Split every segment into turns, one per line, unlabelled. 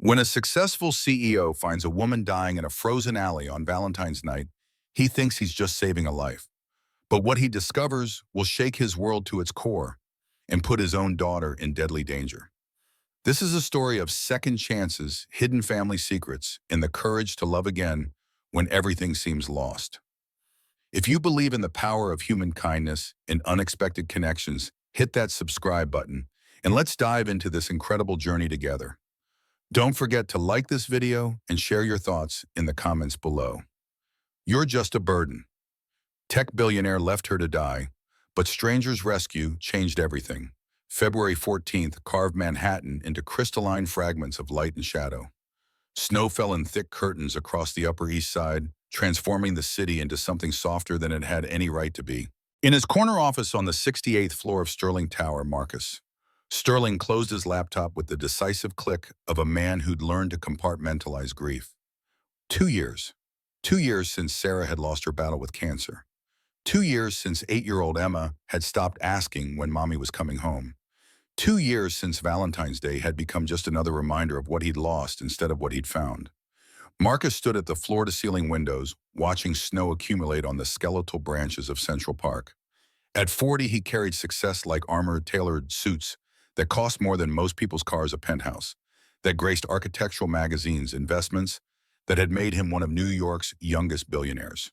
When a successful CEO finds a woman dying in a frozen alley on Valentine's night, he thinks he's just saving a life. But what he discovers will shake his world to its core and put his own daughter in deadly danger. This is a story of second chances, hidden family secrets, and the courage to love again when everything seems lost. If you believe in the power of human kindness and unexpected connections, hit that subscribe button, and let's dive into this incredible journey together. Don't forget to like this video and share your thoughts in the comments below. You're just a burden. Tech billionaire left her to die, but stranger's rescue changed everything. February 14th carved Manhattan into crystalline fragments of light and shadow. Snow fell in thick curtains across the Upper East Side, transforming the city into something softer than it had any right to be. In his corner office on the 68th floor of Sterling Tower, Sterling closed his laptop with the decisive click of a man who'd learned to compartmentalize grief. 2 years. 2 years since Sarah had lost her battle with cancer. 2 years since 8-year-old Emma had stopped asking when mommy was coming home. 2 years since Valentine's Day had become just another reminder of what he'd lost instead of what he'd found. Marcus stood at the floor-to-ceiling windows, watching snow accumulate on the skeletal branches of Central Park. At 40, he carried success like armor-tailored suits that cost more than most people's cars a penthouse, that graced architectural magazines, investments that had made him one of New York's youngest billionaires.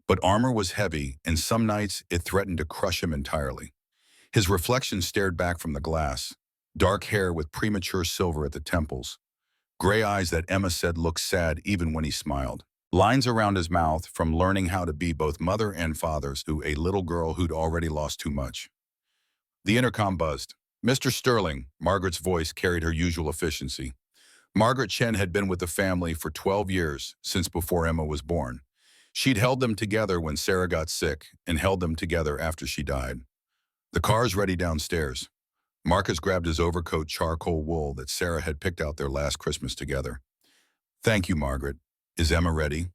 But armor was heavy, and some nights it threatened to crush him entirely. His reflection stared back from the glass, dark hair with premature silver at the temples, gray eyes that Emma said looked sad even when he smiled, lines around his mouth from learning how to be both mother and father to a little girl who'd already lost too much. The intercom buzzed. "Mr. Sterling," Margaret's voice carried her usual efficiency. Margaret Chen had been with the family for 12 years, since before Emma was born. She'd held them together when Sarah got sick and held them together after she died. "The car's ready downstairs." Marcus grabbed his overcoat charcoal wool that Sarah had picked out their last Christmas together. "Thank you, Margaret. Is Emma ready?"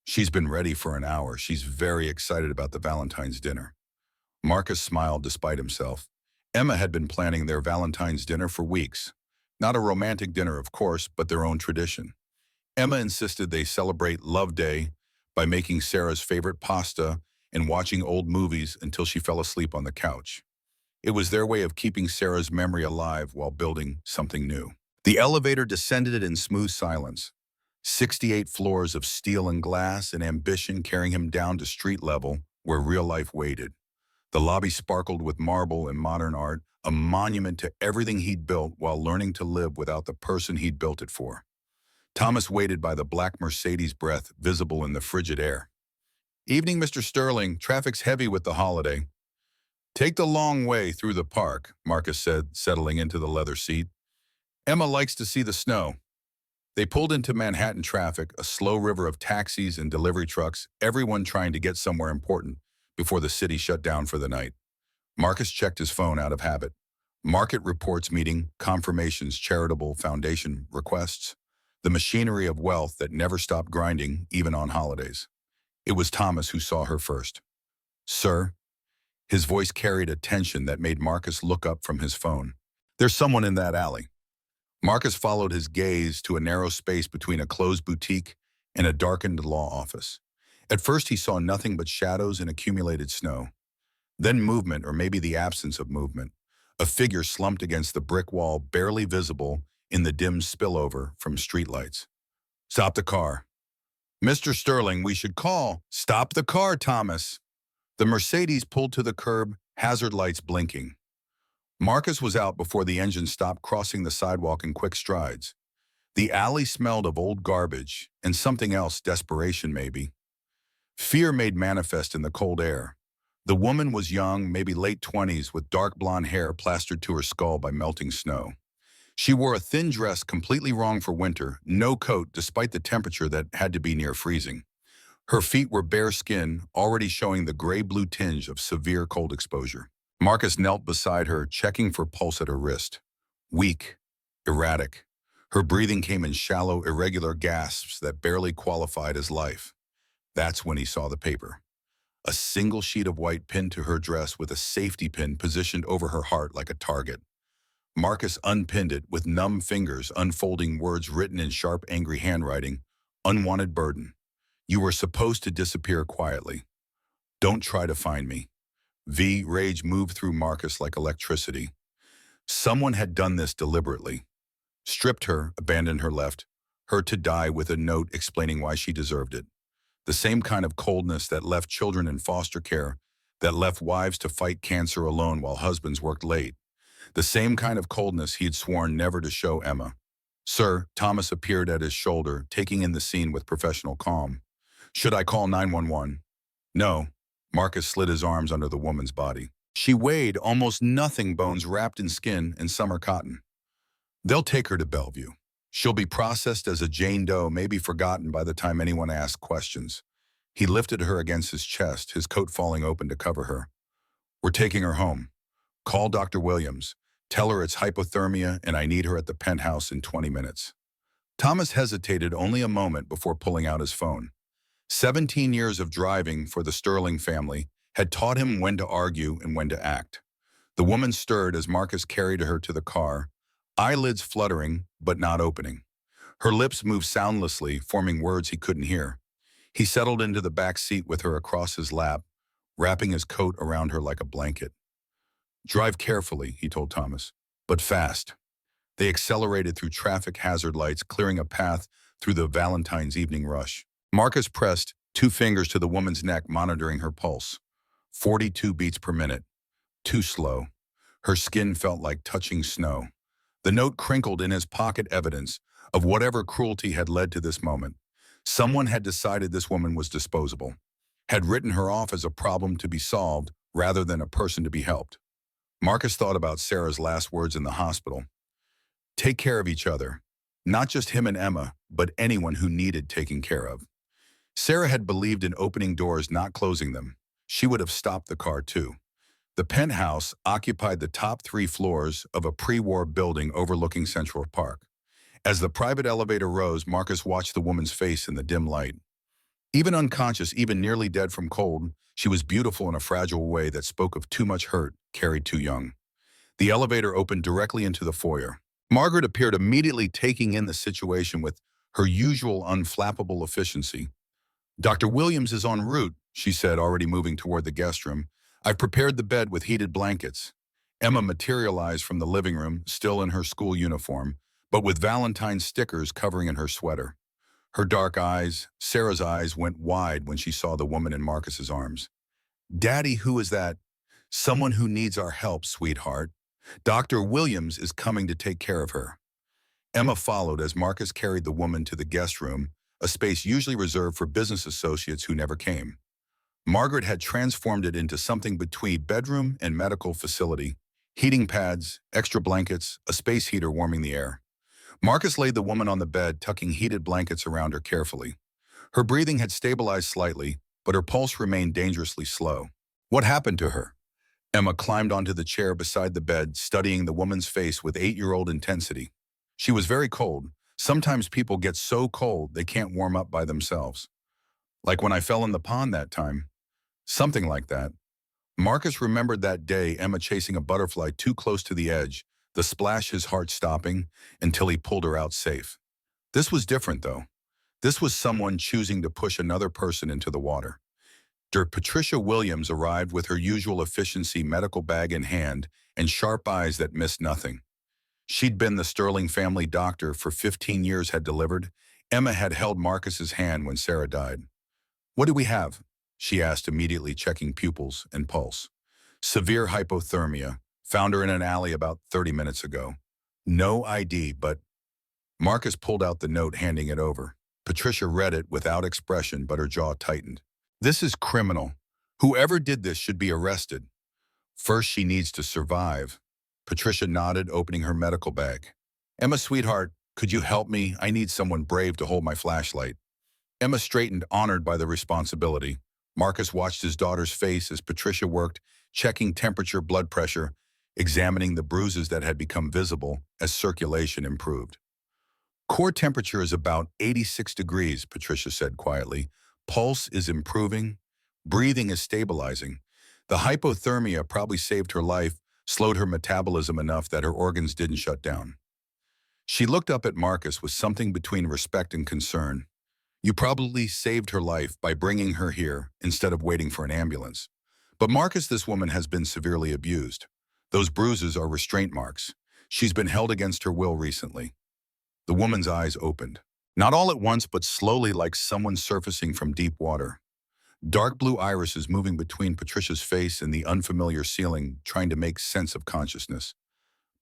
"She's been ready for an hour. She's very excited about the Valentine's dinner." Marcus smiled despite himself. Emma had been planning their Valentine's dinner for weeks. Not a romantic dinner, of course, but their own tradition. Emma insisted they celebrate Love Day by making Sarah's favorite pasta and watching old movies until she fell asleep on the couch. It was their way of keeping Sarah's memory alive while building something new. The elevator descended in smooth silence. 68 floors of steel and glass and ambition carrying him down to street level where real life waited. The lobby sparkled with marble and modern art, a monument to everything he'd built while learning to live without the person he'd built it for. Thomas waited by the black Mercedes breath visible in the frigid air. "Evening, Mr. Sterling. Traffic's heavy with the holiday." "Take the long way through the park," Marcus said, settling into the leather seat. "Emma likes to see the snow." They pulled into Manhattan traffic, a slow river of taxis and delivery trucks, everyone trying to get somewhere important before the city shut down for the night. Marcus checked his phone out of habit. Market reports meeting, confirmations, charitable foundation requests, the machinery of wealth that never stopped grinding, even on holidays. It was Thomas who saw her first. "Sir?" His voice carried a tension that made Marcus look up from his phone. "There's someone in that alley." Marcus followed his gaze to a narrow space between a closed boutique and a darkened law office. At first he saw nothing but shadows and accumulated snow. Then movement, or maybe the absence of movement. A figure slumped against the brick wall, barely visible in the dim spillover from streetlights. "Stop the car." "Mr. Sterling, we should call." "Stop the car, Thomas." The Mercedes pulled to the curb, hazard lights blinking. Marcus was out before the engine stopped, crossing the sidewalk in quick strides. The alley smelled of old garbage and something else, desperation maybe. Fear made manifest in the cold air. The woman was young, maybe late 20s, with dark blonde hair plastered to her skull by melting snow. She wore a thin dress completely wrong for winter, no coat despite the temperature that had to be near freezing. Her feet were bare skin, already showing the gray-blue tinge of severe cold exposure. Marcus knelt beside her, checking for pulse at her wrist. Weak, erratic. Her breathing came in shallow, irregular gasps that barely qualified as life. That's when he saw the paper. A single sheet of white pinned to her dress with a safety pin positioned over her heart like a target. Marcus unpinned it with numb fingers, unfolding words written in sharp, angry handwriting. Unwanted burden. You were supposed to disappear quietly. Don't try to find me. Rage moved through Marcus like electricity. Someone had done this deliberately. Stripped her, abandoned her, left her to die with a note explaining why she deserved it. The same kind of coldness that left children in foster care, that left wives to fight cancer alone while husbands worked late. The same kind of coldness he had sworn never to show Emma. Sir, Thomas appeared at his shoulder, taking in the scene with professional calm. Should I call 911? No. Marcus slid his arms under the woman's body. She weighed almost nothing, bones wrapped in skin and summer cotton. They'll take her to Bellevue. She'll be processed as a Jane Doe, maybe forgotten by the time anyone asks questions. He lifted her against his chest, his coat falling open to cover her. We're taking her home. Call Dr. Williams. Tell her it's hypothermia and I need her at the penthouse in 20 minutes. Thomas hesitated only a moment before pulling out his phone. 17 years of driving for the Sterling family had taught him when to argue and when to act. The woman stirred as Marcus carried her to the car, eyelids fluttering but not opening. Her lips moved soundlessly, forming words he couldn't hear. He settled into the back seat with her across his lap, wrapping his coat around her like a blanket. Drive carefully, he told Thomas, but fast. They accelerated through traffic hazard lights, clearing a path through the Valentine's evening rush. Marcus pressed 2 fingers to the woman's neck, monitoring her pulse. 42 beats per minute. Too slow. Her skin felt like touching snow. The note crinkled in his pocket, evidence of whatever cruelty had led to this moment. Someone had decided this woman was disposable, had written her off as a problem to be solved rather than a person to be helped. Marcus thought about Sarah's last words in the hospital. Take care of each other. Not just him and Emma, but anyone who needed taking care of. Sarah had believed in opening doors, not closing them. She would have stopped the car too. The penthouse occupied the top 3 floors of a pre-war building overlooking Central Park. As the private elevator rose, Marcus watched the woman's face in the dim light. Even unconscious, even nearly dead from cold, she was beautiful in a fragile way that spoke of too much hurt, carried too young. The elevator opened directly into the foyer. Margaret appeared, immediately taking in the situation with her usual unflappable efficiency. Dr. Williams is en route, she said, already moving toward the guest room. I've prepared the bed with heated blankets. Emma materialized from the living room, still in her school uniform, but with Valentine stickers covering in her sweater. Her dark eyes, Sarah's eyes, went wide when she saw the woman in Marcus's arms. Daddy, who is that? Someone who needs our help, sweetheart. Dr. Williams is coming to take care of her. Emma followed as Marcus carried the woman to the guest room, a space usually reserved for business associates who never came. Margaret had transformed it into something between bedroom and medical facility. Heating pads, extra blankets, a space heater warming the air. Marcus laid the woman on the bed, tucking heated blankets around her carefully. Her breathing had stabilized slightly, but her pulse remained dangerously slow. What happened to her? Emma climbed onto the chair beside the bed, studying the woman's face with 8-year-old intensity. She was very cold. Sometimes people get so cold they can't warm up by themselves. Like when I fell in the pond that time. Something like that. Marcus remembered that day, Emma chasing a butterfly too close to the edge, the splash, his heart stopping, until he pulled her out safe. This was different, though. This was someone choosing to push another person into the water. Patricia Williams arrived with her usual efficiency, medical bag in hand, and sharp eyes that missed nothing. She'd been the Sterling family doctor for 15 years, had delivered. Emma had held Marcus's hand when Sarah died. What do we have? She asked, immediately checking pupils and pulse. Severe hypothermia. Found her in an alley about 30 minutes ago. No ID, but... Marcus pulled out the note, handing it over. Patricia read it without expression, but her jaw tightened. This is criminal. Whoever did this should be arrested. First, she needs to survive. Patricia nodded, opening her medical bag. Emma, sweetheart, could you help me? I need someone brave to hold my flashlight. Emma straightened, honored by the responsibility. Marcus watched his daughter's face as Patricia worked, checking temperature, blood pressure, examining the bruises that had become visible as circulation improved. Core temperature is about 86 degrees, Patricia said quietly. Pulse is improving. Breathing is stabilizing. The hypothermia probably saved her life, slowed her metabolism enough that her organs didn't shut down. She looked up at Marcus with something between respect and concern. You probably saved her life by bringing her here instead of waiting for an ambulance. But Marcus, this woman has been severely abused. Those bruises are restraint marks. She's been held against her will recently. The woman's eyes opened. Not all at once, but slowly, like someone surfacing from deep water. Dark blue irises moving between Patricia's face and the unfamiliar ceiling, trying to make sense of consciousness.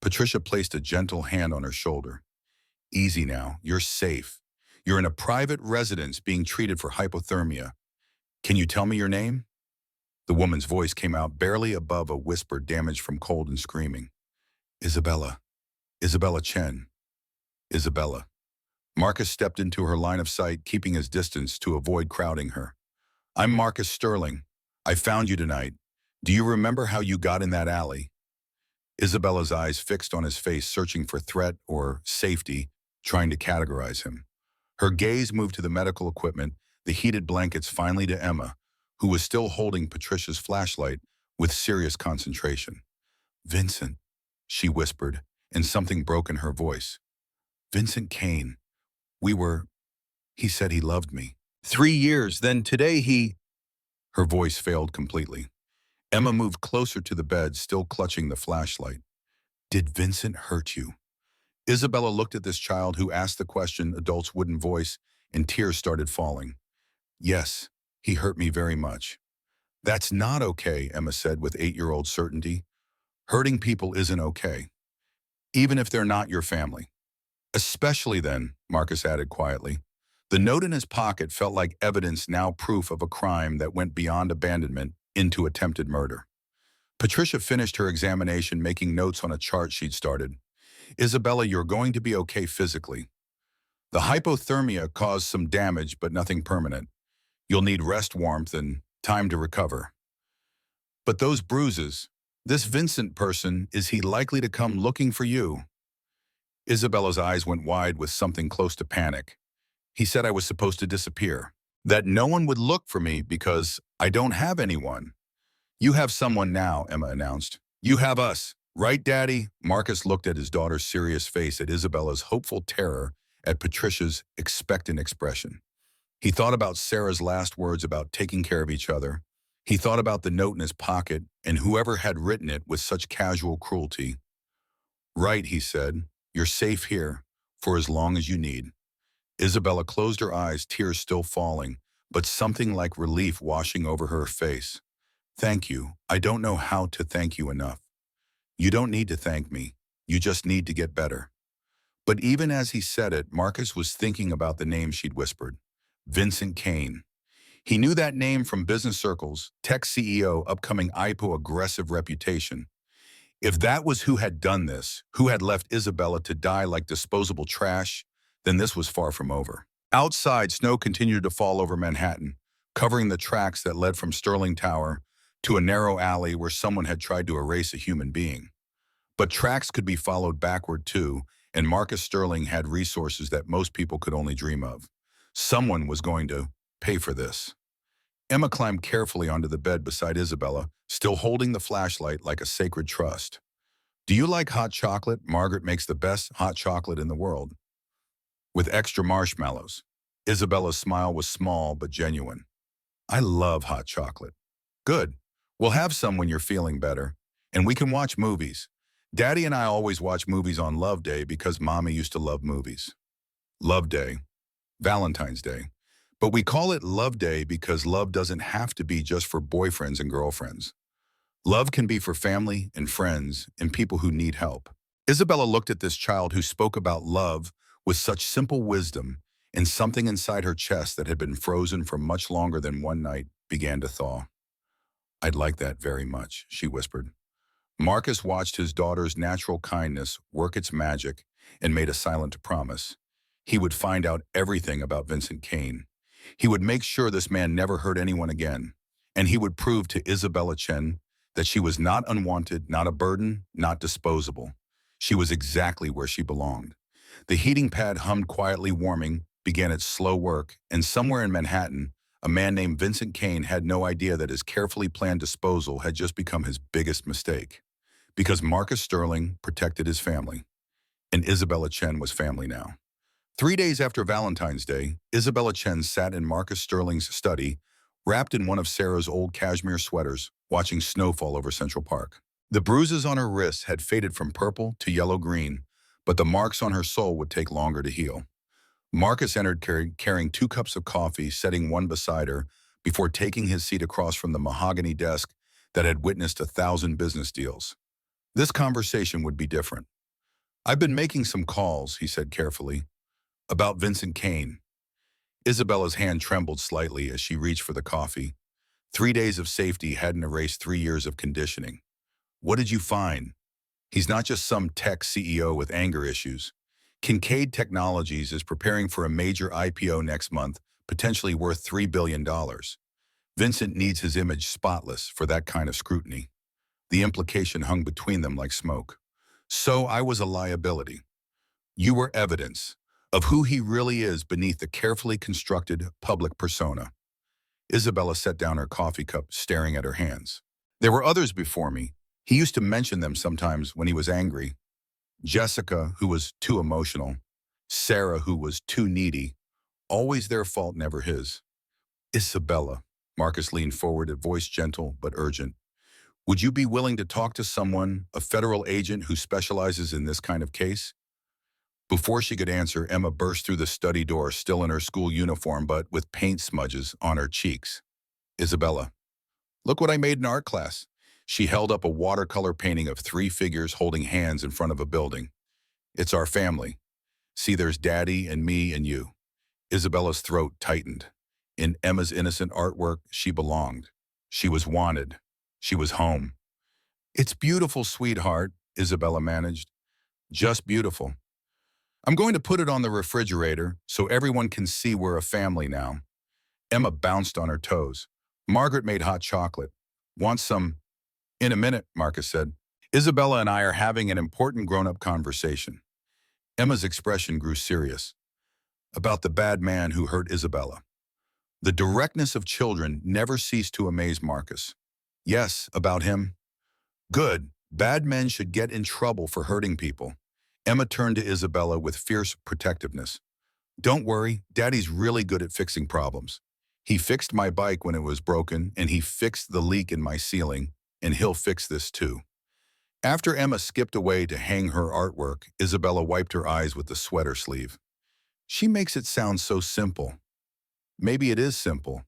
Patricia placed a gentle hand on her shoulder. Easy now, you're safe. You're in a private residence being treated for hypothermia. Can you tell me your name? The woman's voice came out barely above a whisper damaged from cold and screaming. Isabella. Isabella Chen. Isabella. Marcus stepped into her line of sight, keeping his distance to avoid crowding her. I'm Marcus Sterling. I found you tonight. Do you remember how you got in that alley? Isabella's eyes fixed on his face, searching for threat or safety, trying to categorize him. Her gaze moved to the medical equipment, the heated blankets, finally to Emma, who was still holding Patricia's flashlight with serious concentration. Vincent, she whispered, and something broke in her voice. Vincent Kane. He said he loved me. 3 years, then today he... Her voice failed completely. Emma moved closer to the bed, still clutching the flashlight. Did Vincent hurt you? Isabella looked at this child who asked the question, adult's wooden voice, and tears started falling. Yes, he hurt me very much. That's not okay, Emma said with 8-year-old certainty. Hurting people isn't okay, even if they're not your family. Especially then, Marcus added quietly. The note in his pocket felt like evidence, now proof of a crime that went beyond abandonment into attempted murder. Patricia finished her examination, making notes on a chart she'd started. Isabella, you're going to be okay physically. The hypothermia caused some damage, but nothing permanent. You'll need rest, warmth, and time to recover. But those bruises, this Vincent person, is he likely to come looking for you? Isabella's eyes went wide with something close to panic. He said I was supposed to disappear, that no one would look for me because I don't have anyone. You have someone now, Emma announced. You have us, right, Daddy? Marcus looked at his daughter's serious face, at Isabella's hopeful terror, at Patricia's expectant expression. He thought about Sarah's last words about taking care of each other. He thought about the note in his pocket and whoever had written it with such casual cruelty. Right, he said. You're safe here, for as long as you need. Isabella closed her eyes, tears still falling, but something like relief washing over her face. Thank you. I don't know how to thank you enough. You don't need to thank me. You just need to get better. But even as he said it, Marcus was thinking about the name she'd whispered. Vincent Kane. He knew that name from business circles, tech CEO, upcoming IPO, aggressive reputation. If that was who had done this, who had left Isabella to die like disposable trash, then this was far from over. Outside, snow continued to fall over Manhattan, covering the tracks that led from Sterling Tower to a narrow alley where someone had tried to erase a human being. But tracks could be followed backward too, and Marcus Sterling had resources that most people could only dream of. Someone was going to pay for this. Emma climbed carefully onto the bed beside Isabella, still holding the flashlight like a sacred trust. Do you like hot chocolate? Margaret makes the best hot chocolate in the world. With extra marshmallows. Isabella's smile was small but genuine. I love hot chocolate. Good. We'll have some when you're feeling better. And we can watch movies. Daddy and I always watch movies on Love Day because Mommy used to love movies. Love Day. Valentine's Day. But we call it Love Day because love doesn't have to be just for boyfriends and girlfriends. Love can be for family and friends and people who need help. Isabella looked at this child who spoke about love with such simple wisdom, and something inside her chest that had been frozen for much longer than one night began to thaw. I'd like that very much, she whispered. Marcus watched his daughter's natural kindness work its magic and made a silent promise. He would find out everything about Vincent Kane. He would make sure this man never hurt anyone again, and he would prove to Isabella Chen that she was not unwanted, not a burden, not disposable. She was exactly where she belonged. The heating pad hummed quietly, warming, began its slow work, and somewhere in Manhattan, a man named Vincent Kane had no idea that his carefully planned disposal had just become his biggest mistake. Because Marcus Sterling protected his family, and Isabella Chen was family now. 3 days after Valentine's Day, Isabella Chen sat in Marcus Sterling's study, wrapped in one of Sarah's old cashmere sweaters, watching snow fall over Central Park. The bruises on her wrists had faded from purple to yellow-green, but the marks on her soul would take longer to heal. Marcus entered carrying 2 cups of coffee, setting one beside her, before taking his seat across from the mahogany desk that had witnessed 1,000 business deals. This conversation would be different. "I've been making some calls," he said carefully, "about Vincent Kane." Isabella's hand trembled slightly as she reached for the coffee. 3 days of safety hadn't erased 3 years of conditioning. "What did you find?" "He's not just some tech CEO with anger issues. Kincaid Technologies is preparing for a major IPO next month, potentially worth $3 billion. Vincent needs his image spotless for that kind of scrutiny." The implication hung between them like smoke. "So I was a liability. You were evidence of who he really is beneath the carefully constructed public persona." Isabella set down her coffee cup, staring at her hands. "There were others before me. He used to mention them sometimes when he was angry. Jessica, who was too emotional. Sarah, who was too needy. Always their fault, never his." "Isabella," Marcus leaned forward, a voice gentle but urgent. "Would you be willing to talk to someone, a federal agent who specializes in this kind of case?" Before she could answer, Emma burst through the study door, still in her school uniform but with paint smudges on her cheeks. "Isabella, look what I made in art class." She held up a watercolor painting of 3 figures holding hands in front of a building. "It's our family. See, there's Daddy and me and you." Isabella's throat tightened. In Emma's innocent artwork, she belonged. She was wanted. She was home. "It's beautiful, sweetheart," Isabella managed. "Just beautiful. I'm going to put it on the refrigerator so everyone can see we're a family now." Emma bounced on her toes. "Margaret made hot chocolate. Want some?" "In a minute," Marcus said. "Isabella and I are having an important grown-up conversation." Emma's expression grew serious. "About the bad man who hurt Isabella." The directness of children never ceased to amaze Marcus. "Yes, about him." "Good. Bad men should get in trouble for hurting people." Emma turned to Isabella with fierce protectiveness. "Don't worry, Daddy's really good at fixing problems. He fixed my bike when it was broken, and he fixed the leak in my ceiling, and he'll fix this too." After Emma skipped away to hang her artwork, Isabella wiped her eyes with the sweater sleeve. "She makes it sound so simple." "Maybe it is simple.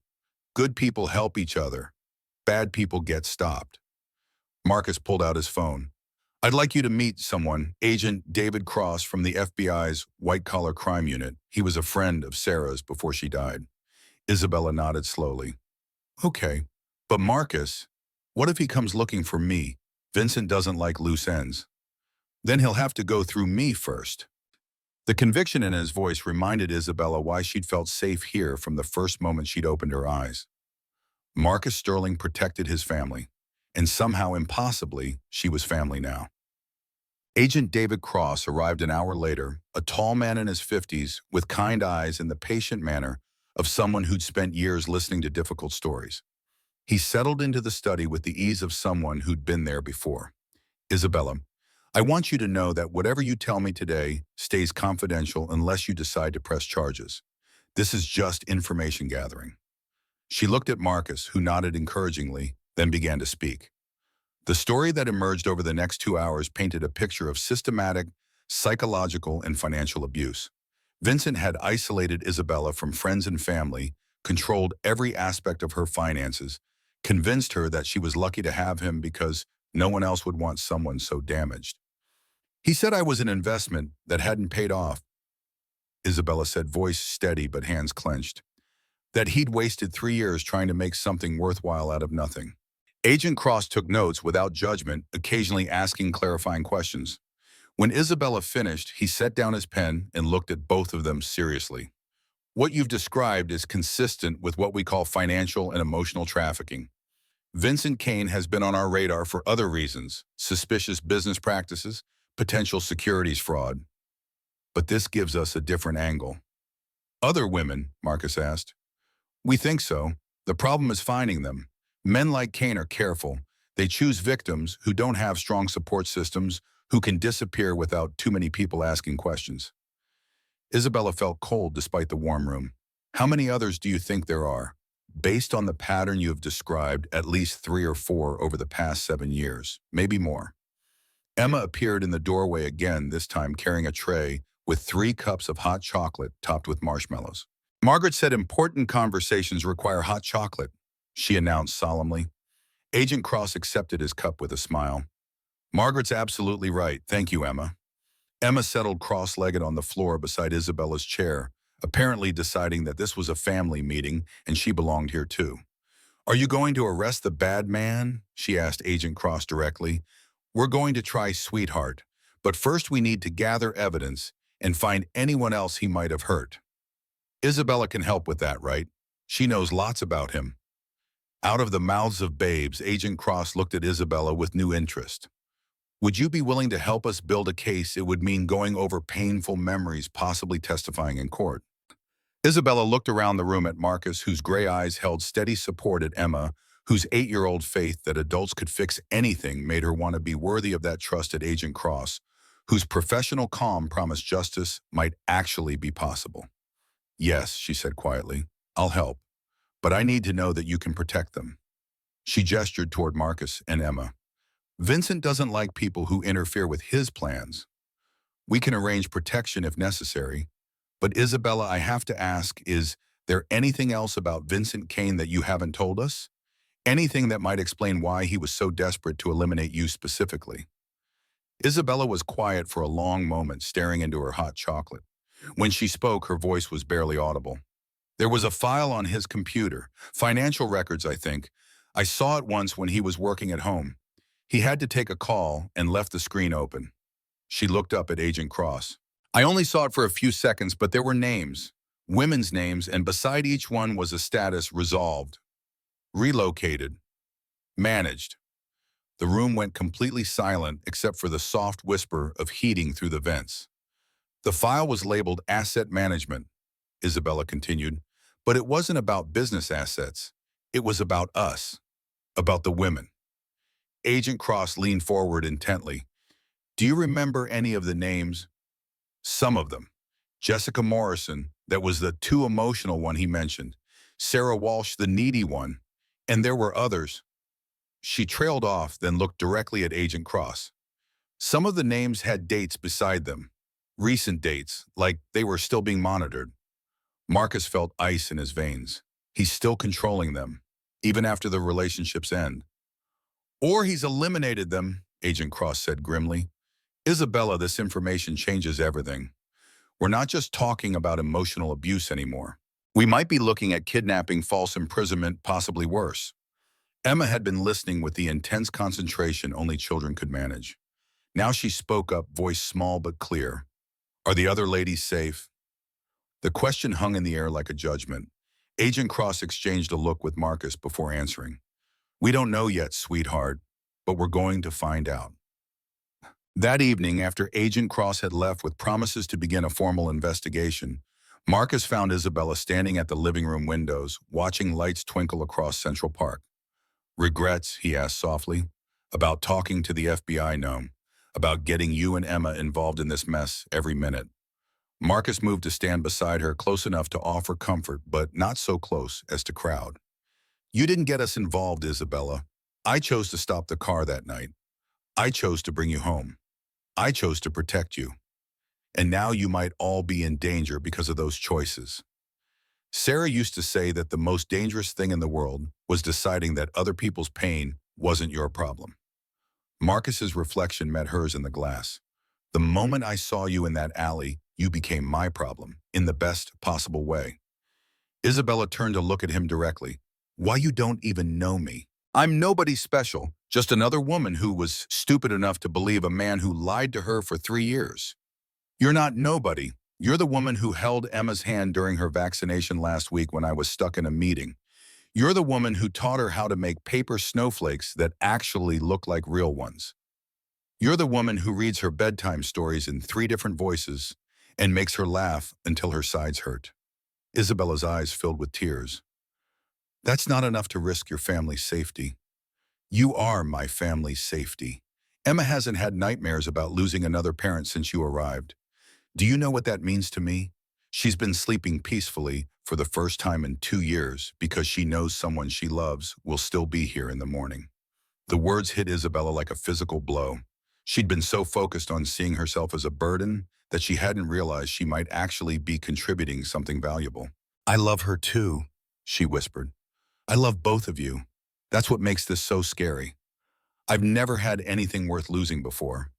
Good people help each other. Bad people get stopped." Marcus pulled out his phone. "I'd like you to meet someone, Agent David Cross from the FBI's white-collar crime unit. He was a friend of Sarah's before she died." Isabella nodded slowly. "Okay, but Marcus, what if he comes looking for me? Vincent doesn't like loose ends." "Then he'll have to go through me first." The conviction in his voice reminded Isabella why she'd felt safe here from the first moment she'd opened her eyes. Marcus Sterling protected his family, and somehow, impossibly, she was family now. Agent David Cross arrived an hour later, a tall man in his 50s with kind eyes and the patient manner of someone who'd spent years listening to difficult stories. He settled into the study with the ease of someone who'd been there before. "Isabella, I want you to know that whatever you tell me today stays confidential unless you decide to press charges. This is just information gathering." She looked at Marcus, who nodded encouragingly, then began to speak. The story that emerged over the next 2 hours painted a picture of systematic, psychological, and financial abuse. Vincent had isolated Isabella from friends and family, controlled every aspect of her finances, convinced her that she was lucky to have him because no one else would want someone so damaged. "He said I was an investment that hadn't paid off," Isabella said, voice steady but hands clenched. "That he'd wasted 3 years trying to make something worthwhile out of nothing." Agent Cross took notes without judgment, occasionally asking clarifying questions. When Isabella finished, he set down his pen and looked at both of them seriously. "What you've described is consistent with what we call financial and emotional trafficking. Vincent Kane has been on our radar for other reasons, suspicious business practices, potential securities fraud. But this gives us a different angle." "Other women?" Marcus asked. "We think so. The problem is finding them. Men like Kane are careful. They choose victims who don't have strong support systems, who can disappear without too many people asking questions. Isabella felt cold despite the warm room. How many others do you think there are? Based on the pattern you have described, at least 3 or 4 over the past 7 years, maybe more. Emma appeared in the doorway again, this time carrying a tray with 3 cups of hot chocolate topped with marshmallows. Margaret said important conversations require hot chocolate, she announced solemnly. Agent Cross accepted his cup with a smile. Margaret's absolutely right. Thank you, Emma. Emma settled cross-legged on the floor beside Isabella's chair, apparently deciding that this was a family meeting and she belonged here too. Are you going to arrest the bad man? She asked Agent Cross directly. We're going to try, sweetheart, but first we need to gather evidence and find anyone else he might have hurt. Isabella can help with that, right? She knows lots about him. Out of the mouths of babes, Agent Cross looked at Isabella with new interest. Would you be willing to help us build a case? It would mean going over painful memories, possibly testifying in court. Isabella looked around the room at Marcus, whose gray eyes held steady support, at Emma, whose 8-year-old faith that adults could fix anything made her want to be worthy of that trusted Agent Cross, whose professional calm promised justice might actually be possible. Yes, she said quietly, I'll help, but I need to know that you can protect them. She gestured toward Marcus and Emma. Vincent doesn't like people who interfere with his plans. We can arrange protection if necessary, but Isabella, I have to ask, is there anything else about Vincent Kane that you haven't told us? Anything that might explain why he was so desperate to eliminate you specifically? Isabella was quiet for a long moment, staring into her hot chocolate. When she spoke, her voice was barely audible. There was a file on his computer, financial records, I think. I saw it once when he was working at home. He had to take a call and left the screen open. She looked up at Agent Cross. I only saw it for a few seconds, but there were names, women's names, and beside each one was a status: resolved, relocated, managed. The room went completely silent except for the soft whisper of heating through the vents. The file was labeled asset management, Isabella continued, but it wasn't about business assets. It was about us, about the women. Agent Cross leaned forward intently. Do you remember any of the names? Some of them. Jessica Morrison, that was the too emotional one he mentioned. Sarah Walsh, the needy one. And there were others. She trailed off, then looked directly at Agent Cross. Some of the names had dates beside them. Recent dates, like they were still being monitored. Marcus felt ice in his veins. He's still controlling them, even after the relationship's end. Or he's eliminated them, Agent Cross said grimly. Isabella, this information changes everything. We're not just talking about emotional abuse anymore. We might be looking at kidnapping, false imprisonment, possibly worse. Emma had been listening with the intense concentration only children could manage. Now she spoke up, voice small but clear. Are the other ladies safe? The question hung in the air like a judgment. Agent Cross exchanged a look with Marcus before answering. We don't know yet, sweetheart, but we're going to find out. That evening, after Agent Cross had left with promises to begin a formal investigation, Marcus found Isabella standing at the living room windows, watching lights twinkle across Central Park. Regrets, he asked softly, about talking to the FBI? No, about getting you and Emma involved in this mess every minute. Marcus moved to stand beside her, close enough to offer comfort, but not so close as to crowd. You didn't get us involved, Isabella. I chose to stop the car that night. I chose to bring you home. I chose to protect you. And now you might all be in danger because of those choices. Sarah used to say that the most dangerous thing in the world was deciding that other people's pain wasn't your problem. Marcus's reflection met hers in the glass. The moment I saw you in that alley, you became my problem, in the best possible way. Isabella turned to look at him directly. Why, you don't even know me. I'm nobody special, just another woman who was stupid enough to believe a man who lied to her for 3 years. You're not nobody. You're the woman who held Emma's hand during her vaccination last week when I was stuck in a meeting. You're the woman who taught her how to make paper snowflakes that actually look like real ones. You're the woman who reads her bedtime stories in 3 different voices and makes her laugh until her sides hurt. Isabella's eyes filled with tears. That's not enough to risk your family's safety. You are my family's safety. Emma hasn't had nightmares about losing another parent since you arrived. Do you know what that means to me? She's been sleeping peacefully for the first time in 2 years because she knows someone she loves will still be here in the morning. The words hit Isabella like a physical blow. She'd been so focused on seeing herself as a burden that she hadn't realized she might actually be contributing something valuable. I love her too, she whispered. I love both of you. That's what makes this so scary. I've never had anything worth losing before.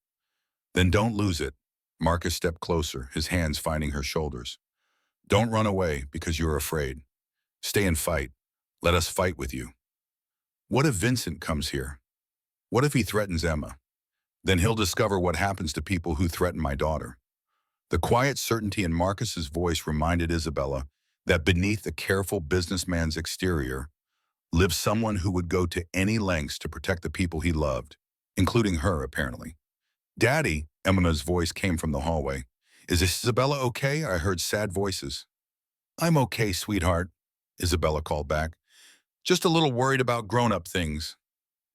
Then don't lose it. Marcus stepped closer, his hands finding her shoulders. Don't run away because you're afraid. Stay and fight. Let us fight with you. What if Vincent comes here? What if he threatens Emma? Then he'll discover what happens to people who threaten my daughter. The quiet certainty in Marcus's voice reminded Isabella that beneath the careful businessman's exterior lived someone who would go to any lengths to protect the people he loved, including her, apparently. Daddy, Emma's voice came from the hallway. Is Isabella okay? I heard sad voices. I'm okay, sweetheart, Isabella called back. Just a little worried about grown-up things.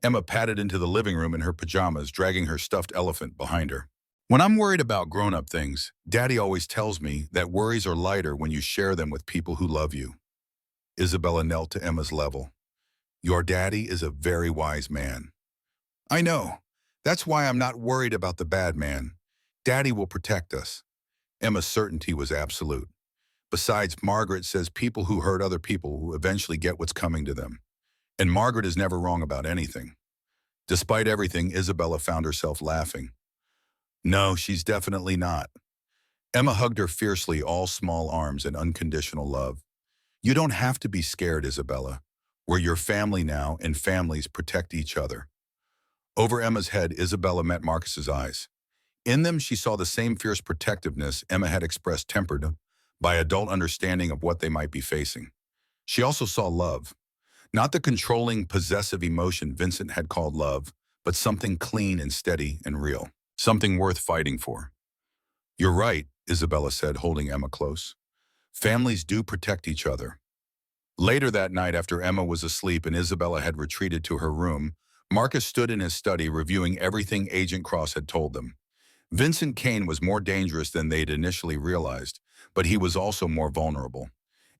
Emma padded into the living room in her pajamas, dragging her stuffed elephant behind her. When I'm worried about grown-up things, Daddy always tells me that worries are lighter when you share them with people who love you. Isabella knelt to Emma's level. Your daddy is a very wise man. I know. That's why I'm not worried about the bad man. Daddy will protect us. Emma's certainty was absolute. Besides, Margaret says people who hurt other people will eventually get what's coming to them. And Margaret is never wrong about anything. Despite everything, Isabella found herself laughing. No, she's definitely not. Emma hugged her fiercely, all small arms and unconditional love. You don't have to be scared, Isabella. We're your family now, and families protect each other. Over Emma's head, Isabella met Marcus's eyes. In them, she saw the same fierce protectiveness Emma had expressed, tempered by adult understanding of what they might be facing. She also saw love. Not the controlling, possessive emotion Vincent had called love, but something clean and steady and real. Something worth fighting for. You're right, Isabella said, holding Emma close. Families do protect each other. Later that night, after Emma was asleep and Isabella had retreated to her room, Marcus stood in his study reviewing everything Agent Cross had told them. Vincent Kane was more dangerous than they'd initially realized, but he was also more vulnerable.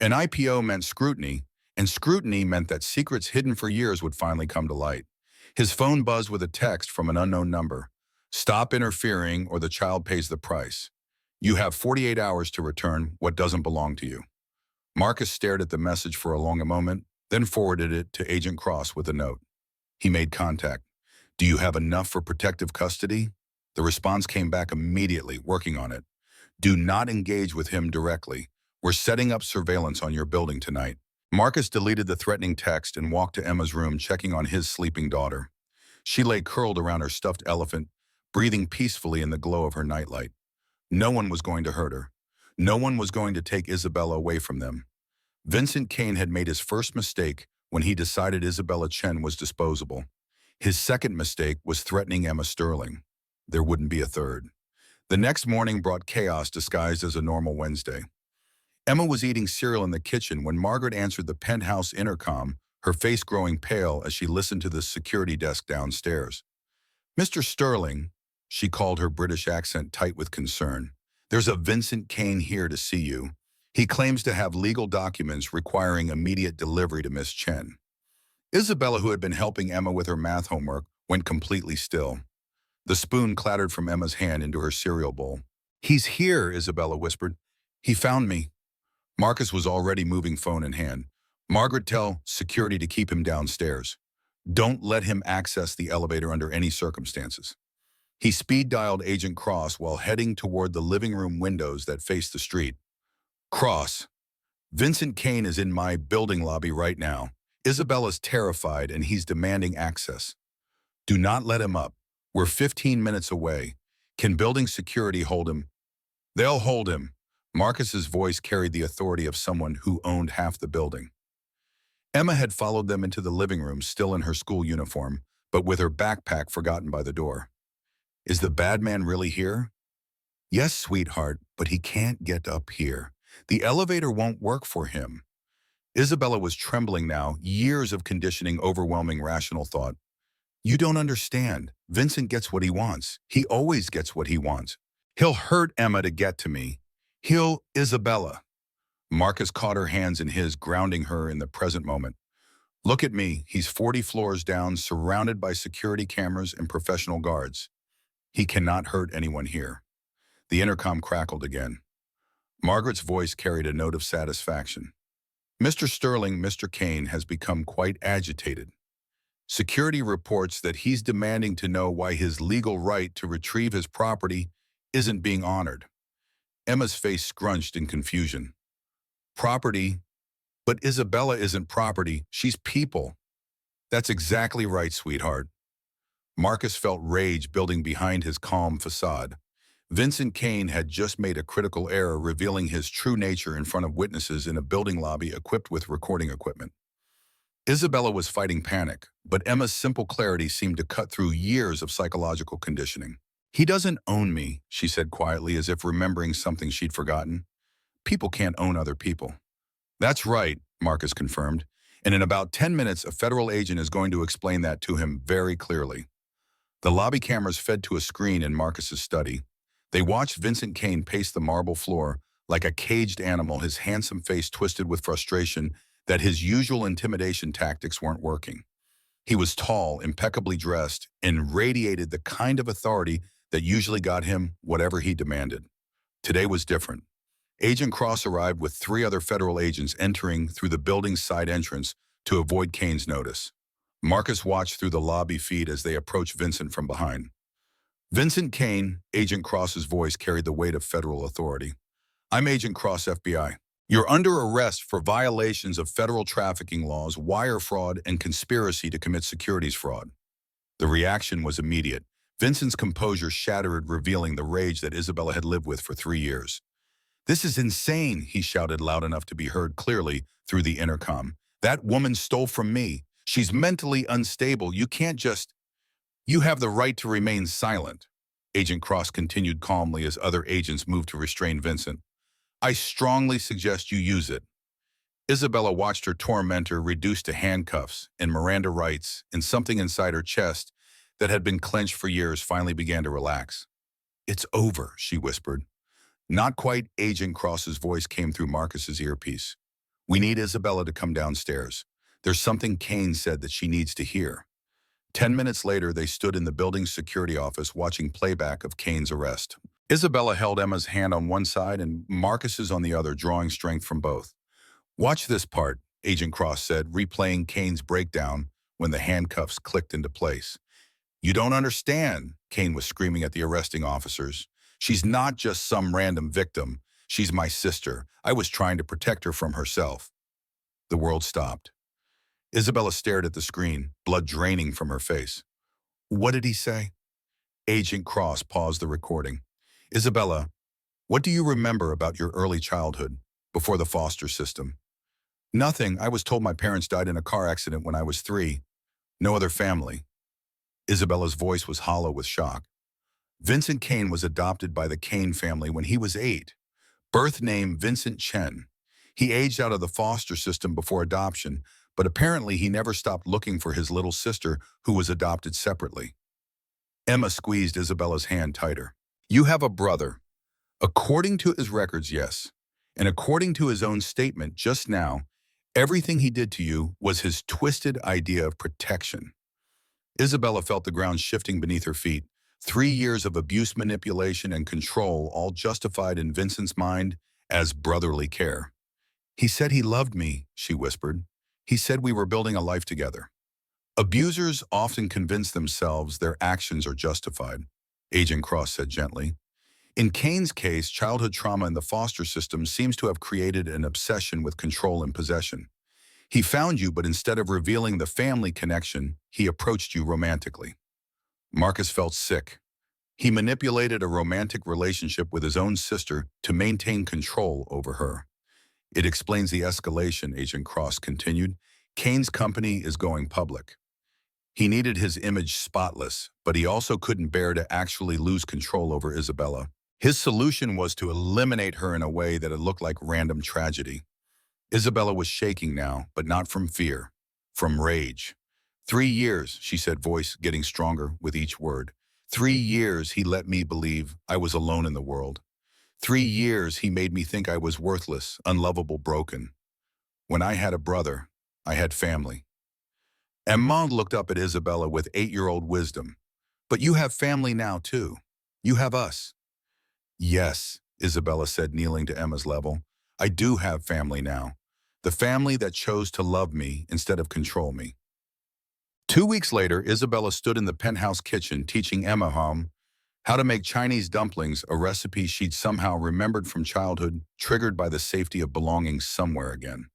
An IPO meant scrutiny, and scrutiny meant that secrets hidden for years would finally come to light. His phone buzzed with a text from an unknown number. Stop interfering or the child pays the price. You have 48 hours to return what doesn't belong to you. Marcus stared at the message for a long moment, then forwarded it to Agent Cross with a note. He made contact. Do you have enough for protective custody? The response came back immediately, working on it. Do not engage with him directly. We're setting up surveillance on your building tonight. Marcus deleted the threatening text and walked to Emma's room, checking on his sleeping daughter. She lay curled around her stuffed elephant, breathing peacefully in the glow of her nightlight. No one was going to hurt her. No one was going to take Isabella away from them. Vincent Kane had made his first mistake when he decided Isabella Chen was disposable. His second mistake was threatening Emma Sterling. There wouldn't be a third. The next morning brought chaos disguised as a normal Wednesday. Emma was eating cereal in the kitchen when Margaret answered the penthouse intercom, her face growing pale as she listened to the security desk downstairs. Mr. Sterling, she called, her British accent tight with concern. There's a Vincent Kane here to see you. He claims to have legal documents requiring immediate delivery to Miss Chen. Isabella, who had been helping Emma with her math homework, went completely still. The spoon clattered from Emma's hand into her cereal bowl. He's here, Isabella whispered. He found me. Marcus was already moving phone in hand. Margaret, tell security to keep him downstairs. Don't let him access the elevator under any circumstances. He speed-dialed Agent Cross while heading toward the living room windows that faced the street. Cross, Vincent Kane is in my building lobby right now. Isabella's terrified and he's demanding access. Do not let him up. We're 15 minutes away. Can building security hold him? They'll hold him. Marcus's voice carried the authority of someone who owned half the building. Emma had followed them into the living room, still in her school uniform, but with her backpack forgotten by the door. Is the bad man really here? Yes, sweetheart, but he can't get up here. The elevator won't work for him. Isabella was trembling now, years of conditioning overwhelming rational thought. You don't understand. Vincent gets what he wants. He always gets what he wants. He'll hurt Emma to get to me. He'll Isabella. Marcus caught her hands in his, grounding her in the present moment. Look at me. He's 40 floors down, surrounded by security cameras and professional guards. He cannot hurt anyone here. The intercom crackled again. Margaret's voice carried a note of satisfaction. Mr. Sterling, Mr. Kane has become quite agitated. Security reports that he's demanding to know why his legal right to retrieve his property isn't being honored. Emma's face scrunched in confusion. Property? But Isabella isn't property. She's people. That's exactly right, sweetheart. Marcus felt rage building behind his calm facade. Vincent Kane had just made a critical error, revealing his true nature in front of witnesses in a building lobby equipped with recording equipment. Isabella was fighting panic, but Emma's simple clarity seemed to cut through years of psychological conditioning. He doesn't own me, she said quietly, as if remembering something she'd forgotten. People can't own other people. That's right, Marcus confirmed, and in about 10 minutes, a federal agent is going to explain that to him very clearly. The lobby cameras fed to a screen in Marcus's study. They watched Vincent Kane pace the marble floor like a caged animal, his handsome face twisted with frustration that his usual intimidation tactics weren't working. He was tall, impeccably dressed, and radiated the kind of authority that usually got him whatever he demanded. Today was different. Agent Cross arrived with 3 other federal agents entering through the building's side entrance to avoid Kane's notice. Marcus watched through the lobby feed as they approached Vincent from behind. Vincent Kane, Agent Cross's voice carried the weight of federal authority. I'm Agent Cross, FBI. You're under arrest for violations of federal trafficking laws, wire fraud, and conspiracy to commit securities fraud. The reaction was immediate. Vincent's composure shattered, revealing the rage that Isabella had lived with for 3 years. This is insane, he shouted loud enough to be heard clearly through the intercom. That woman stole from me. She's mentally unstable. You have the right to remain silent. Agent Cross continued calmly as other agents moved to restrain Vincent. I strongly suggest you use it. Isabella watched her tormentor reduced to handcuffs, and Miranda rights, and something inside her chest that had been clenched for years finally began to relax. It's over, she whispered. Not quite. Agent Cross's voice came through Marcus's earpiece. We need Isabella to come downstairs. There's something Kane said that she needs to hear. 10 minutes later, they stood in the building's security office watching playback of Kane's arrest. Isabella held Emma's hand on one side and Marcus's on the other, drawing strength from both. Watch this part, Agent Cross said, replaying Kane's breakdown when the handcuffs clicked into place. You don't understand, Kane was screaming at the arresting officers. She's not just some random victim. She's my sister. I was trying to protect her from herself. The world stopped. Isabella stared at the screen, blood draining from her face. What did he say? Agent Cross paused the recording. Isabella, what do you remember about your early childhood, before the foster system? Nothing. I was told my parents died in a car accident when I was 3. No other family. Isabella's voice was hollow with shock. Vincent Kane was adopted by the Kane family when he was 8. Birth name Vincent Chen. He aged out of the foster system before adoption, but apparently he never stopped looking for his little sister who was adopted separately. Emma squeezed Isabella's hand tighter. You have a brother. According to his records, yes. And according to his own statement just now, everything he did to you was his twisted idea of protection. Isabella felt the ground shifting beneath her feet. 3 years of abuse, manipulation, and control, all justified in Vincent's mind as brotherly care. He said he loved me, she whispered. He said we were building a life together. Abusers often convince themselves their actions are justified, Agent Cross said gently. In Kane's case, childhood trauma in the foster system seems to have created an obsession with control and possession. He found you, but instead of revealing the family connection, he approached you romantically. Marcus felt sick. He manipulated a romantic relationship with his own sister to maintain control over her. It explains the escalation, Agent Cross continued. Kane's company is going public. He needed his image spotless, but he also couldn't bear to actually lose control over Isabella. His solution was to eliminate her in a way that it looked like random tragedy. Isabella was shaking now, but not from fear, from rage. 3 years, she said, voice getting stronger with each word. 3 years he let me believe I was alone in the world. 3 years he made me think I was worthless, unlovable, broken. When I had a brother, I had family. Emma looked up at Isabella with 8-year-old wisdom. But you have family now, too. You have us. Yes, Isabella said, kneeling to Emma's level. I do have family now. The family that chose to love me instead of control me. 2 weeks later, Isabella stood in the penthouse kitchen teaching Emma how to make Chinese dumplings, a recipe she'd somehow remembered from childhood, triggered by the safety of belonging somewhere again.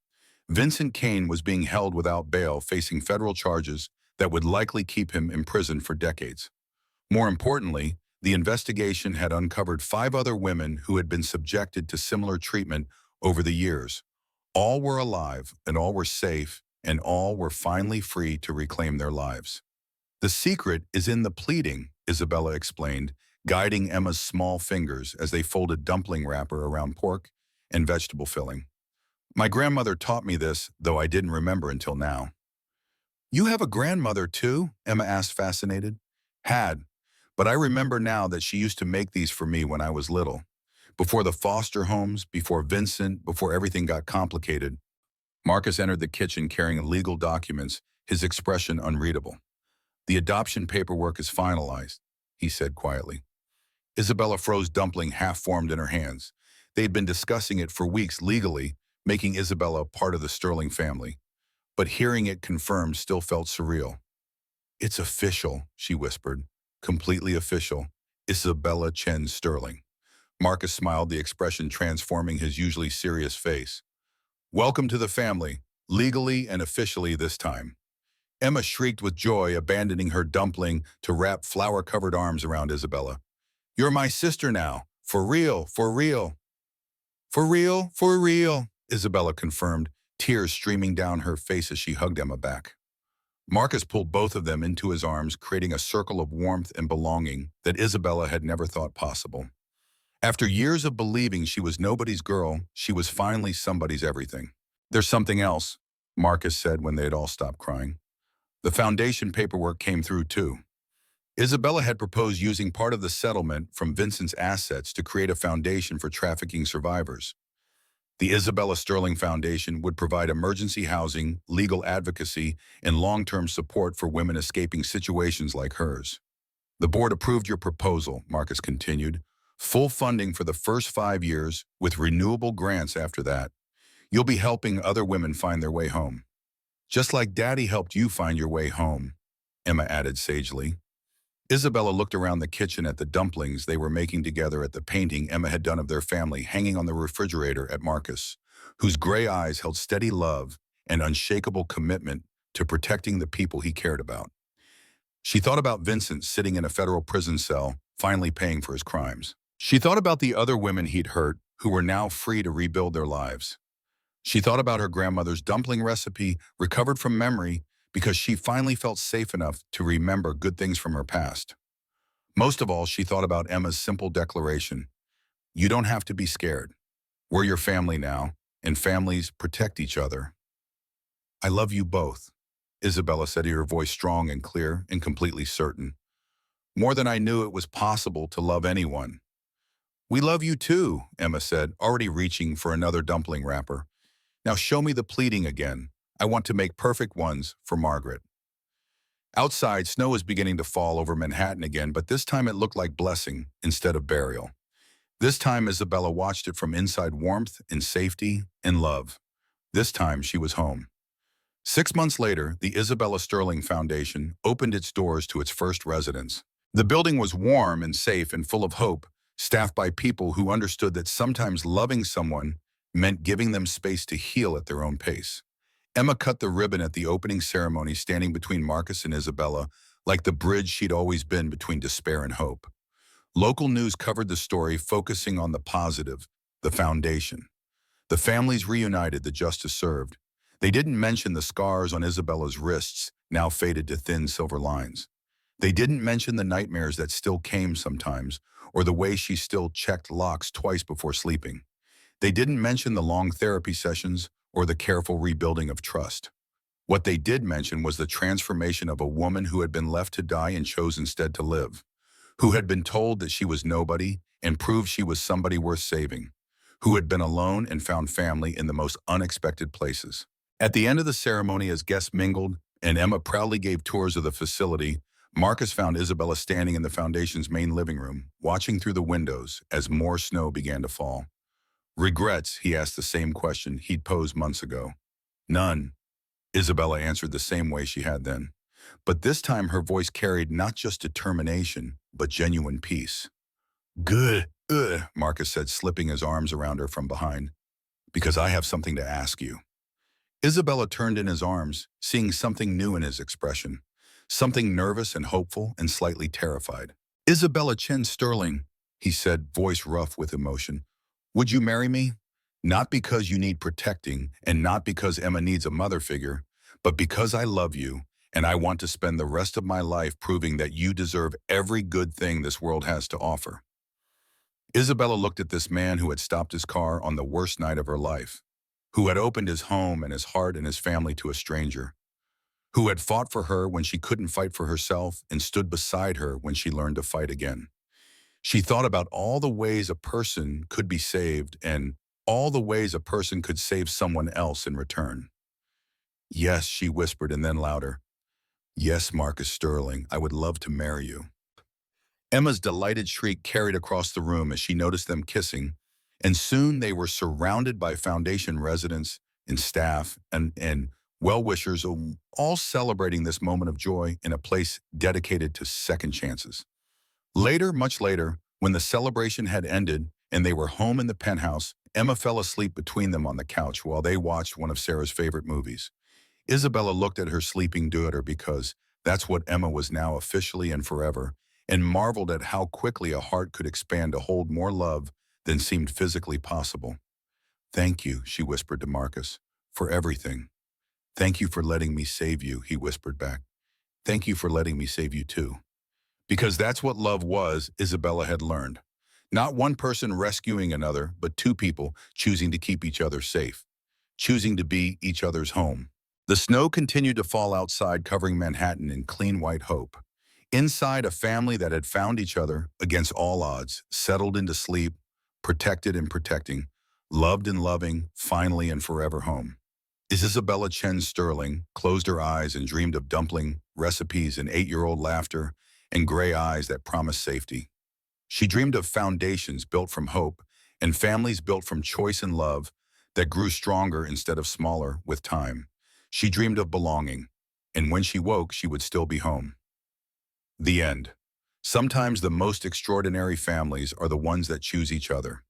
Vincent Kane was being held without bail, facing federal charges that would likely keep him imprisoned for decades. More importantly, the investigation had uncovered 5 other women who had been subjected to similar treatment over the years. All were alive, and all were safe, and all were finally free to reclaim their lives. The secret is in the pleating, Isabella explained, guiding Emma's small fingers as they folded dumpling wrapper around pork and vegetable filling. My grandmother taught me this, though I didn't remember until now. You have a grandmother too? Emma asked, fascinated. Had, but I remember now that she used to make these for me when I was little. Before the foster homes, before Vincent, before everything got complicated. Marcus entered the kitchen carrying legal documents, his expression unreadable. The adoption paperwork is finalized, he said quietly. Isabella froze dumpling half-formed in her hands. They'd been discussing it for weeks legally, making Isabella part of the Sterling family. But hearing it confirmed still felt surreal. It's official, she whispered. Completely official. Isabella Chen Sterling. Marcus smiled, the expression transforming his usually serious face. Welcome to the family, legally and officially this time. Emma shrieked with joy, abandoning her dumpling to wrap flour-covered arms around Isabella. You're my sister now. For real, for real. For real, for real, Isabella confirmed, tears streaming down her face as she hugged Emma back. Marcus pulled both of them into his arms, creating a circle of warmth and belonging that Isabella had never thought possible. After years of believing she was nobody's girl, she was finally somebody's everything. There's something else, Marcus said when they had all stopped crying. The foundation paperwork came through too. Isabella had proposed using part of the settlement from Vincent's assets to create a foundation for trafficking survivors. The Isabella Sterling Foundation would provide emergency housing, legal advocacy, and long-term support for women escaping situations like hers. The board approved your proposal, Marcus continued. Full funding for the first 5 years, with renewable grants after that. You'll be helping other women find their way home. Just like Daddy helped you find your way home, Emma added sagely. Isabella looked around the kitchen at the dumplings they were making together, at the painting Emma had done of their family hanging on the refrigerator, at Marcus, whose gray eyes held steady love and unshakable commitment to protecting the people he cared about. She thought about Vincent sitting in a federal prison cell, finally paying for his crimes. She thought about the other women he'd hurt, who were now free to rebuild their lives. She thought about her grandmother's dumpling recipe, recovered from memory, because she finally felt safe enough to remember good things from her past. Most of all, she thought about Emma's simple declaration. You don't have to be scared. We're your family now, and families protect each other. I love you both, Isabella said, her voice strong and clear and completely certain. More than I knew it was possible to love anyone. We love you too, Emma said, already reaching for another dumpling wrapper. Now show me the pleating again. I want to make perfect ones for Margaret. Outside, snow was beginning to fall over Manhattan again, but this time it looked like blessing instead of burial. This time Isabella watched it from inside, warmth and safety and love. This time she was home. 6 months later, the Isabella Sterling Foundation opened its doors to its first residents. The building was warm and safe and full of hope, staffed by people who understood that sometimes loving someone meant giving them space to heal at their own pace. Emma cut the ribbon at the opening ceremony, standing between Marcus and Isabella, like the bridge she'd always been between despair and hope. Local news covered the story, focusing on the positive, the foundation. The families reunited, the justice served. They didn't mention the scars on Isabella's wrists, now faded to thin silver lines. They didn't mention the nightmares that still came sometimes, or the way she still checked locks twice before sleeping. They didn't mention the long therapy sessions or the careful rebuilding of trust. What they did mention was the transformation of a woman who had been left to die and chose instead to live, who had been told that she was nobody and proved she was somebody worth saving, who had been alone and found family in the most unexpected places. At the end of the ceremony, as guests mingled and Emma proudly gave tours of the facility, Marcus found Isabella standing in the foundation's main living room, watching through the windows as more snow began to fall. Regrets, he asked the same question he'd posed months ago. None, Isabella answered the same way she had then. But this time her voice carried not just determination, but genuine peace. Good, Marcus said, slipping his arms around her from behind, because I have something to ask you. Isabella turned in his arms, seeing something new in his expression, something nervous and hopeful and slightly terrified. Isabella Chen Sterling, he said, voice rough with emotion, would you marry me? Not because you need protecting and not because Emma needs a mother figure, but because I love you and I want to spend the rest of my life proving that you deserve every good thing this world has to offer. Isabella looked at this man who had stopped his car on the worst night of her life, who had opened his home and his heart and his family to a stranger, who had fought for her when she couldn't fight for herself and stood beside her when she learned to fight again. She thought about all the ways a person could be saved and all the ways a person could save someone else in return. Yes, she whispered, and then louder. Yes, Marcus Sterling, I would love to marry you. Emma's delighted shriek carried across the room as she noticed them kissing, and soon they were surrounded by Foundation residents and staff and well-wishers, all celebrating this moment of joy in a place dedicated to second chances. Later, much later, when the celebration had ended and they were home in the penthouse, Emma fell asleep between them on the couch while they watched one of Sarah's favorite movies. Isabella looked at her sleeping daughter because that's what Emma was now officially and forever, and marveled at how quickly a heart could expand to hold more love than seemed physically possible. Thank you, she whispered to Marcus, for everything. Thank you for letting me save you, he whispered back. Thank you for letting me save you too. Because that's what love was, Isabella had learned. Not one person rescuing another, but two people choosing to keep each other safe, choosing to be each other's home. The snow continued to fall outside, covering Manhattan in clean white hope. Inside, a family that had found each other against all odds, settled into sleep, protected and protecting, loved and loving, finally and forever home. As Isabella Chen Sterling closed her eyes and dreamed of dumpling recipes and 8-year-old laughter and gray eyes that promised safety. She dreamed of foundations built from hope and families built from choice and love that grew stronger instead of smaller with time. She dreamed of belonging, and when she woke, she would still be home. The end. Sometimes the most extraordinary families are the ones that choose each other.